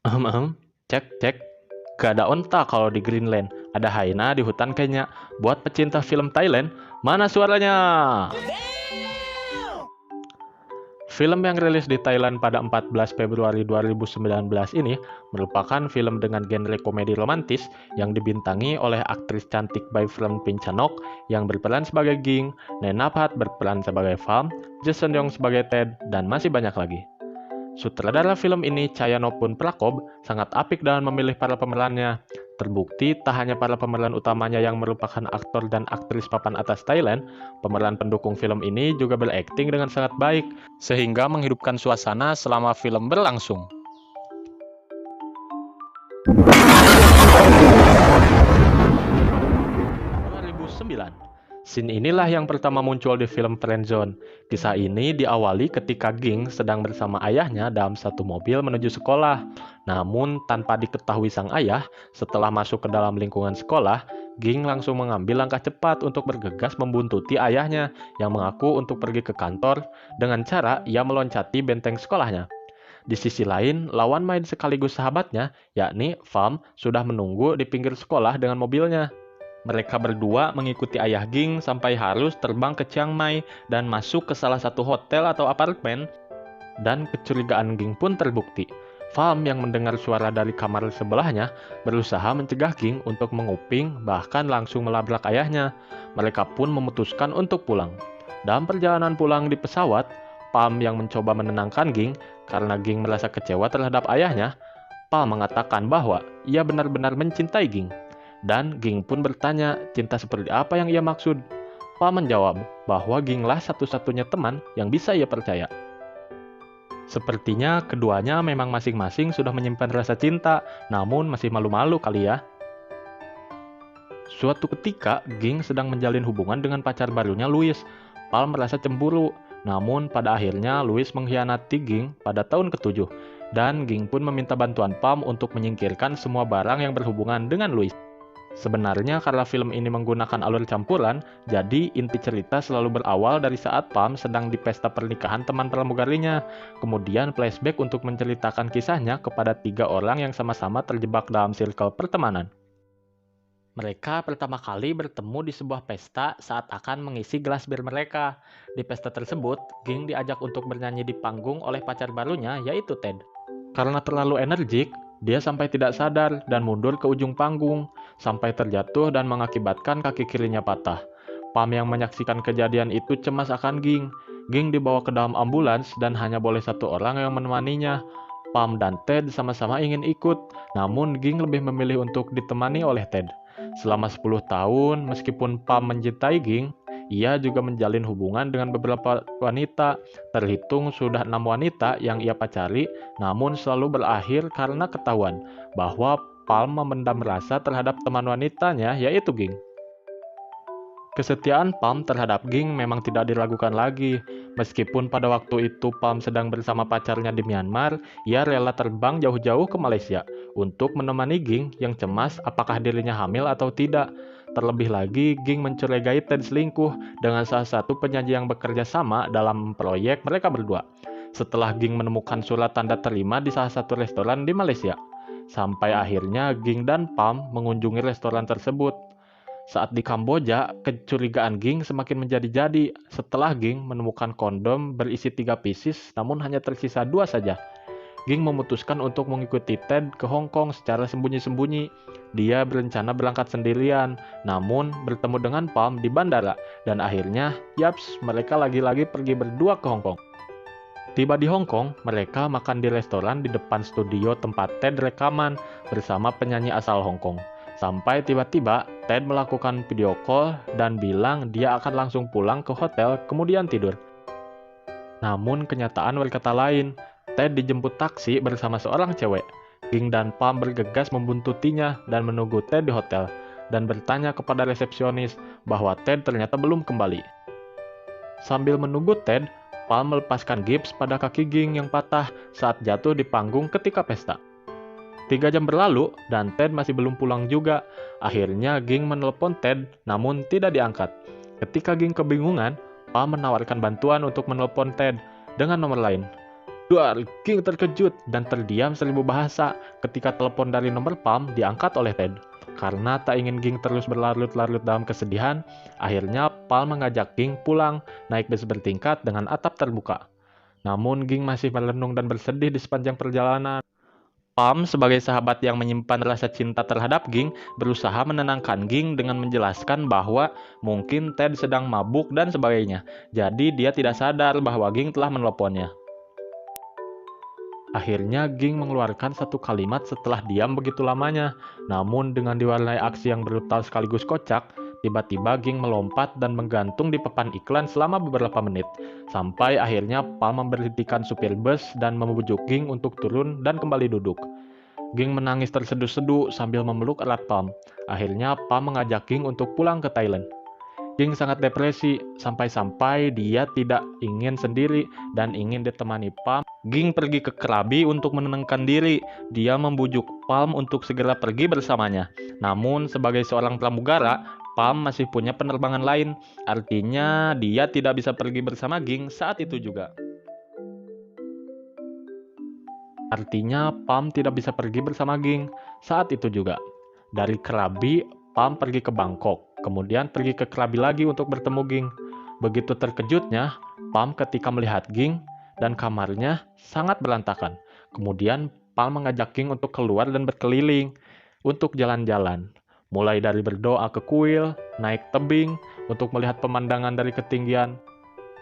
Ehem, cek, cek. Gak ada onta kalau di Greenland. Ada hyena di hutan Kenya. Buat pecinta film Thailand, mana suaranya? Film yang rilis di Thailand pada 14 Februari 2019 ini merupakan film dengan genre komedi romantis yang dibintangi oleh aktris cantik Baekhyun Pinchanok yang berperan sebagai Ging, Nena Phat berperan sebagai Pham, Jason Yong sebagai Ted, dan masih banyak lagi. Sutradara film ini, Chayanopon Prakob, sangat apik dalam memilih para pemerannya. Terbukti tak hanya para pemeran utamanya yang merupakan aktor dan aktris papan atas Thailand, pemeran pendukung film ini juga berakting dengan sangat baik, sehingga menghidupkan suasana selama film berlangsung. 2009. Scene inilah yang pertama muncul di film Friendzone. Kisah ini diawali ketika Ging sedang bersama ayahnya dalam satu mobil menuju sekolah. Namun, tanpa diketahui sang ayah, setelah masuk ke dalam lingkungan sekolah, Ging langsung mengambil langkah cepat untuk bergegas membuntuti ayahnya yang mengaku untuk pergi ke kantor dengan cara ia meloncati benteng sekolahnya. Di sisi lain, lawan main sekaligus sahabatnya, yakni Pham, sudah menunggu di pinggir sekolah dengan mobilnya. Mereka berdua mengikuti ayah Ging sampai harus terbang ke Chiang Mai dan masuk ke salah satu hotel atau apartemen, dan kecurigaan Ging pun terbukti. Pham yang mendengar suara dari kamar sebelahnya berusaha mencegah Ging untuk menguping, bahkan langsung melabrak ayahnya. Mereka pun memutuskan untuk pulang. Dalam perjalanan pulang di pesawat, Pham yang mencoba menenangkan Ging karena Ging merasa kecewa terhadap ayahnya. Pham mengatakan bahwa ia benar-benar mencintai Ging. Dan Ging pun bertanya cinta seperti apa yang ia maksud. Pa menjawab bahwa Ginglah satu-satunya teman yang bisa ia percaya. Sepertinya keduanya memang masing-masing sudah menyimpan rasa cinta, namun masih malu-malu kali ya. Suatu ketika, Ging sedang menjalin hubungan dengan pacar barunya Louis. Pal merasa cemburu, namun pada akhirnya Louis mengkhianati Ging pada tahun ke-7. Dan Ging pun meminta bantuan Pam untuk menyingkirkan semua barang yang berhubungan dengan Louis. Sebenarnya karena film ini menggunakan alur campuran, jadi inti cerita selalu berawal dari saat Pam sedang di pesta pernikahan teman pramugarinya. Kemudian flashback untuk menceritakan kisahnya kepada 3 orang yang sama-sama terjebak dalam circle pertemanan. Mereka pertama kali bertemu di sebuah pesta saat akan mengisi gelas bir mereka. Di pesta tersebut, Ging diajak untuk bernyanyi di panggung oleh pacar barunya, yaitu Ted. Karena terlalu energik, dia sampai tidak sadar dan mundur ke ujung panggung, sampai terjatuh dan mengakibatkan kaki kirinya patah. Pam yang menyaksikan kejadian itu cemas akan Ging. Ging dibawa ke dalam ambulans dan hanya boleh 1 orang yang menemaninya. Pam dan Ted sama-sama ingin ikut, namun Ging lebih memilih untuk ditemani oleh Ted. Selama 10 tahun, meskipun Pam mencintai Ging, ia juga menjalin hubungan dengan beberapa wanita. Terhitung sudah 6 wanita yang ia pacari, namun selalu berakhir karena ketahuan bahwa Palm memendam rasa terhadap teman wanitanya, yaitu Ging. Kesetiaan Palm terhadap Ging memang tidak diragukan lagi. Meskipun pada waktu itu Palm sedang bersama pacarnya di Myanmar, ia rela terbang jauh-jauh ke Malaysia untuk menemani Ging yang cemas apakah dirinya hamil atau tidak. Terlebih lagi, Ging mencurigai Ted selingkuh dengan salah satu penyanyi yang bekerja sama dalam proyek mereka berdua. Setelah Ging menemukan surat tanda terima di salah satu restoran di Malaysia. Sampai akhirnya Ging dan Pam mengunjungi restoran tersebut. Saat di Kamboja, kecurigaan Ging semakin menjadi-jadi setelah Ging menemukan kondom berisi 3 pieces namun hanya tersisa 2 saja. Ging memutuskan untuk mengikuti Ted ke Hong Kong secara sembunyi-sembunyi. Dia berencana berangkat sendirian, namun bertemu dengan Palm di bandara, dan akhirnya, yaps, mereka lagi-lagi pergi berdua ke Hong Kong. Tiba di Hong Kong, mereka makan di restoran di depan studio tempat Ted rekaman bersama penyanyi asal Hong Kong. Sampai tiba-tiba, Ted melakukan video call dan bilang dia akan langsung pulang ke hotel kemudian tidur. Namun kenyataan berkata lain. Ted dijemput taksi bersama seorang cewek. Ging dan Pam bergegas membuntutinya dan menunggu Ted di hotel, dan bertanya kepada resepsionis bahwa Ted ternyata belum kembali. Sambil menunggu Ted, Pam melepaskan gips pada kaki Ging yang patah saat jatuh di panggung ketika pesta. 3 jam berlalu dan Ted masih belum pulang juga. Akhirnya Ging menelepon Ted, namun tidak diangkat. Ketika Ging kebingungan, Pam menawarkan bantuan untuk menelepon Ted dengan nomor lain. Duar, Ging terkejut dan terdiam 1000 bahasa ketika telepon dari nomor Palm diangkat oleh Ted. Karena tak ingin Ging terus berlarut-larut dalam kesedihan, akhirnya Palm mengajak Ging pulang naik bis bertingkat dengan atap terbuka. Namun Ging masih merenung dan bersedih di sepanjang perjalanan. Palm sebagai sahabat yang menyimpan rasa cinta terhadap Ging berusaha menenangkan Ging dengan menjelaskan bahwa mungkin Ted sedang mabuk dan sebagainya. Jadi dia tidak sadar bahwa Ging telah menelponnya. Akhirnya Ging mengeluarkan satu kalimat setelah diam begitu lamanya. Namun dengan diwarnai aksi yang brutal sekaligus kocak, tiba-tiba Ging melompat dan menggantung di papan iklan selama beberapa menit. Sampai akhirnya Palm memberhentikan supir bus dan membujuk Ging untuk turun dan kembali duduk. Ging menangis terseduh-seduh sambil memeluk erat Palm. Akhirnya Palm mengajak Ging untuk pulang ke Thailand. Ging sangat depresi, sampai-sampai dia tidak ingin sendiri dan ingin ditemani Palm. Ging pergi ke Krabi untuk menenangkan diri. Dia membujuk Palm untuk segera pergi bersamanya. Namun, sebagai seorang pramugara, Palm masih punya penerbangan lain. Artinya, dia tidak bisa pergi bersama Ging saat itu juga. Artinya, Palm tidak bisa pergi bersama Ging saat itu juga. Dari Krabi, Palm pergi ke Bangkok, kemudian pergi ke Krabi lagi untuk bertemu Ging. Begitu terkejutnya, Palm ketika melihat Ging dan kamarnya sangat berantakan. Kemudian, Palm mengajak Ging untuk keluar dan berkeliling, untuk jalan-jalan. Mulai dari berdoa ke kuil, naik tebing, untuk melihat pemandangan dari ketinggian.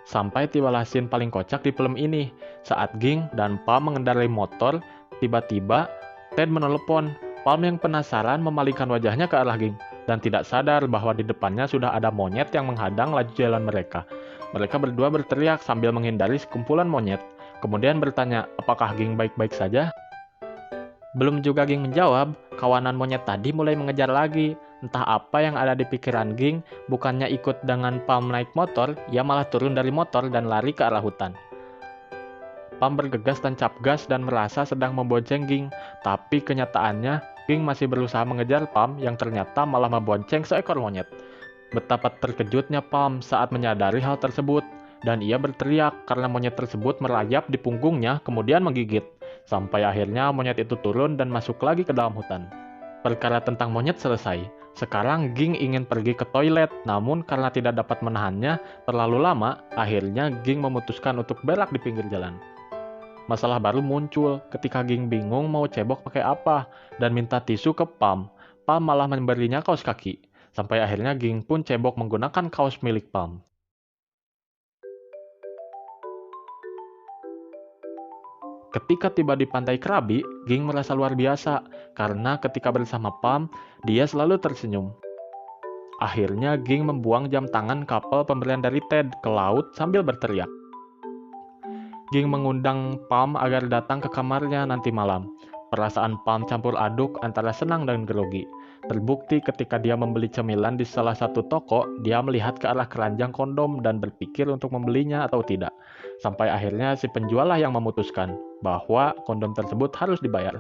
Sampai tibalah scene paling kocak di film ini, saat Ging dan Palm mengendarai motor, tiba-tiba Ted menelepon. Palm yang penasaran memalingkan wajahnya ke arah Ging, dan tidak sadar bahwa di depannya sudah ada monyet yang menghadang laju jalan mereka. Mereka berdua berteriak sambil menghindari sekumpulan monyet, kemudian bertanya apakah Ging baik-baik saja. Belum juga Ging menjawab, kawanan monyet tadi mulai mengejar lagi. Entah apa yang ada di pikiran Ging, bukannya ikut dengan Palm naik motor, ia malah turun dari motor dan lari ke arah hutan. Palm bergegas tancap gas dan merasa sedang membonceng Ging, tapi kenyataannya Ging masih berusaha mengejar Palm yang ternyata malah membonceng seekor monyet. Betapa terkejutnya Palm saat menyadari hal tersebut, dan ia berteriak karena monyet tersebut merayap di punggungnya kemudian menggigit. Sampai akhirnya monyet itu turun dan masuk lagi ke dalam hutan. Perkara tentang monyet selesai. Sekarang Ging ingin pergi ke toilet, namun karena tidak dapat menahannya terlalu lama, akhirnya Ging memutuskan untuk berak di pinggir jalan. Masalah baru muncul ketika Ging bingung mau cebok pakai apa dan minta tisu ke Palm. Palm malah memberinya kaos kaki. Sampai akhirnya Ging pun cebok menggunakan kaos milik Palm. Ketika tiba di pantai Krabi, Ging merasa luar biasa karena ketika bersama Palm, dia selalu tersenyum. Akhirnya Ging membuang jam tangan kapal pemberian dari Ted ke laut sambil berteriak. Ging mengundang Palm agar datang ke kamarnya nanti malam. Perasaan Palm campur aduk antara senang dan grogi. Terbukti ketika dia membeli cemilan di salah satu toko, dia melihat ke arah keranjang kondom dan berpikir untuk membelinya atau tidak. Sampai akhirnya si penjuallah yang memutuskan bahwa kondom tersebut harus dibayar.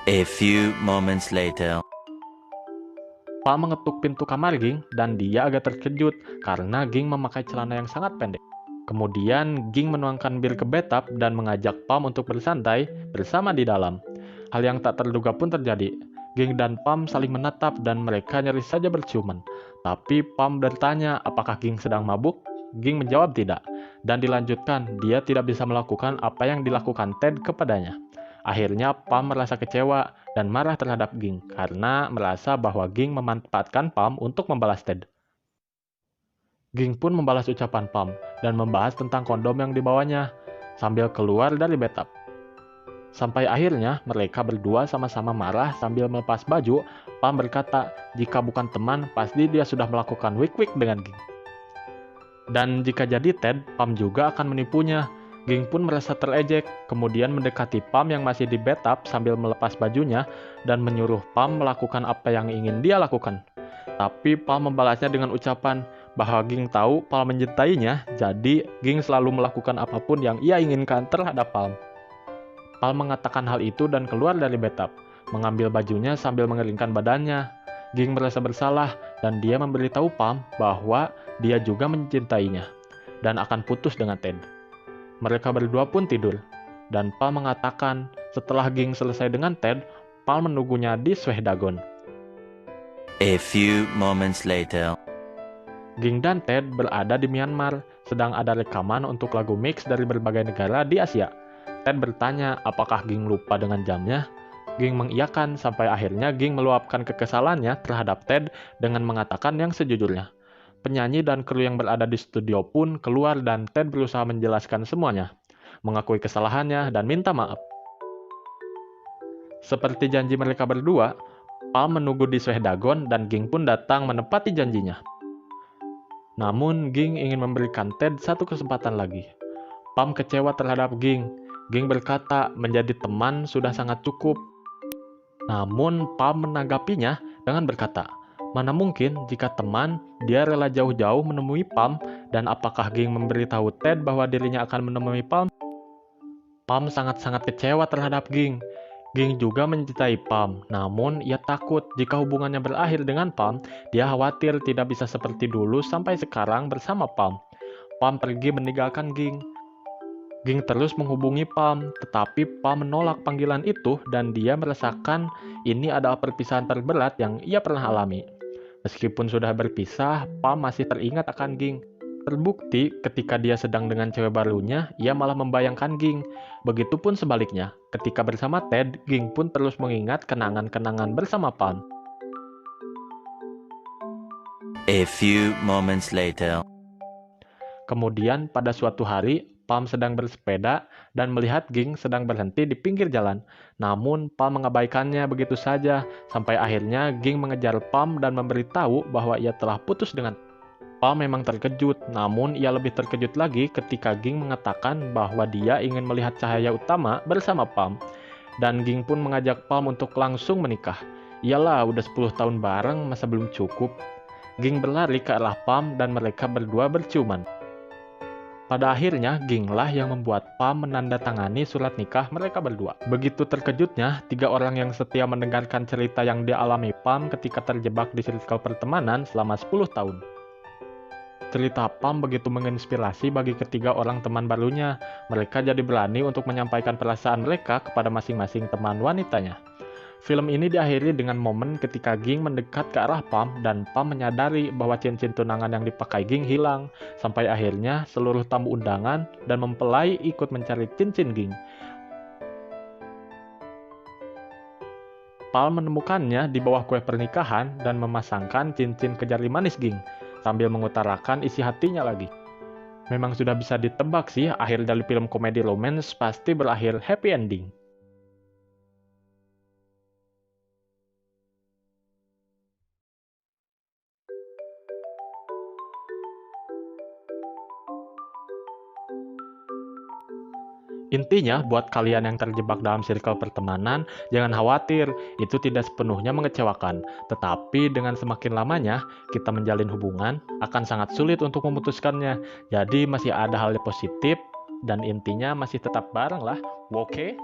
A few moments later. Palm mengetuk pintu kamar Ging dan dia agak terkejut karena Ging memakai celana yang sangat pendek. Kemudian Ging menuangkan bir ke bathtub dan mengajak Palm untuk bersantai bersama di dalam. Hal yang tak terduga pun terjadi. Ging dan Palm saling menatap dan mereka nyaris saja berciuman. Tapi Palm bertanya apakah Ging sedang mabuk. Ging menjawab tidak. Dan dilanjutkan, dia tidak bisa melakukan apa yang dilakukan Ted kepadanya. Akhirnya Palm merasa kecewa dan marah terhadap Ging karena merasa bahwa Ging memanfaatkan Palm untuk membalas Ted. Ging pun membalas ucapan Palm dan membahas tentang kondom yang dibawanya sambil keluar dari bathtub. Sampai akhirnya mereka berdua sama-sama marah sambil melepas baju. Palm berkata, jika bukan teman, pasti dia sudah melakukan wik-wik dengan Ging. Dan jika jadi Ted, Palm juga akan menipunya. Ging pun merasa terejek, kemudian mendekati Palm yang masih di bathtub sambil melepas bajunya dan menyuruh Palm melakukan apa yang ingin dia lakukan. Tapi Palm membalasnya dengan ucapan bahwa Ging tahu Palm mencintainya, jadi Ging selalu melakukan apapun yang ia inginkan terhadap Palm. Palm mengatakan hal itu dan keluar dari bathtub, mengambil bajunya sambil mengeringkan badannya. Ging merasa bersalah dan dia memberitahu Palm bahwa dia juga mencintainya dan akan putus dengan Ted. Mereka berdua pun tidur, dan Palm mengatakan setelah Ging selesai dengan Ted, Palm menunggunya di Swehdagon. A few moments later. Ging dan Ted berada di Myanmar, sedang ada rekaman untuk lagu mix dari berbagai negara di Asia. Ted bertanya apakah Ging lupa dengan jamnya. Ging mengiyakan sampai akhirnya Ging meluapkan kekesalannya terhadap Ted dengan mengatakan yang sejujurnya. Penyanyi dan kru yang berada di studio pun keluar dan Ted berusaha menjelaskan semuanya, mengakui kesalahannya dan minta maaf. Seperti janji mereka berdua, Palm menunggu di Swehdagon dan Ging pun datang menepati janjinya. Namun Ging ingin memberikan Ted satu kesempatan lagi. Palm kecewa terhadap Ging. Ging berkata menjadi teman sudah sangat cukup. Namun Palm menanggapinya dengan berkata, mana mungkin jika teman, dia rela jauh-jauh menemui Palm, dan apakah Ging memberitahu Ted bahwa dirinya akan menemui Palm? Palm sangat-sangat kecewa terhadap Ging. Ging juga mencintai Palm, namun ia takut jika hubungannya berakhir dengan Palm, dia khawatir tidak bisa seperti dulu sampai sekarang bersama Palm. Palm pergi meninggalkan Ging. Ging terus menghubungi Palm, tetapi Palm menolak panggilan itu dan dia merasakan ini adalah perpisahan terberat yang ia pernah alami. Meskipun sudah berpisah, Palm masih teringat akan Ging. Terbukti ketika dia sedang dengan cewek barunya, ia malah membayangkan Ging. Begitupun sebaliknya, ketika bersama Ted, Ging pun terus mengingat kenangan-kenangan bersama Palm. A few moments later. Kemudian pada suatu hari, Palm sedang bersepeda dan melihat Ging sedang berhenti di pinggir jalan. Namun Palm mengabaikannya begitu saja, sampai akhirnya Ging mengejar Palm dan memberitahu bahwa ia telah putus dengan Palm memang terkejut, namun ia lebih terkejut lagi ketika Ging mengatakan bahwa dia ingin melihat cahaya utama bersama Palm. Dan Ging pun mengajak Palm untuk langsung menikah. Iyalah, udah 10 tahun bareng, masa belum cukup? Ging berlari ke arah Palm dan mereka berdua berciuman. Pada akhirnya, Ging lah yang membuat Palm menandatangani surat nikah mereka berdua. Begitu terkejutnya, 3 orang yang setia mendengarkan cerita yang dialami Palm ketika terjebak di circle pertemanan selama 10 tahun. Cerita Palm begitu menginspirasi bagi ketiga orang teman barunya. Mereka jadi berani untuk menyampaikan perasaan mereka kepada masing-masing teman wanitanya. Film ini diakhiri dengan momen ketika Ging mendekat ke arah Palm dan Palm menyadari bahwa cincin tunangan yang dipakai Ging hilang. Sampai akhirnya seluruh tamu undangan dan mempelai ikut mencari cincin Ging. Palm menemukannya di bawah kue pernikahan dan memasangkan cincin ke jari manis Ging, sambil mengutarakan isi hatinya lagi. Memang sudah bisa ditebak sih, akhir dari film komedi romance pasti berakhir happy ending. Intinya, buat kalian yang terjebak dalam circle pertemanan, jangan khawatir, itu tidak sepenuhnya mengecewakan. Tetapi dengan semakin lamanya kita menjalin hubungan, akan sangat sulit untuk memutuskannya. Jadi masih ada hal positif, dan intinya masih tetap bareng lah, oke?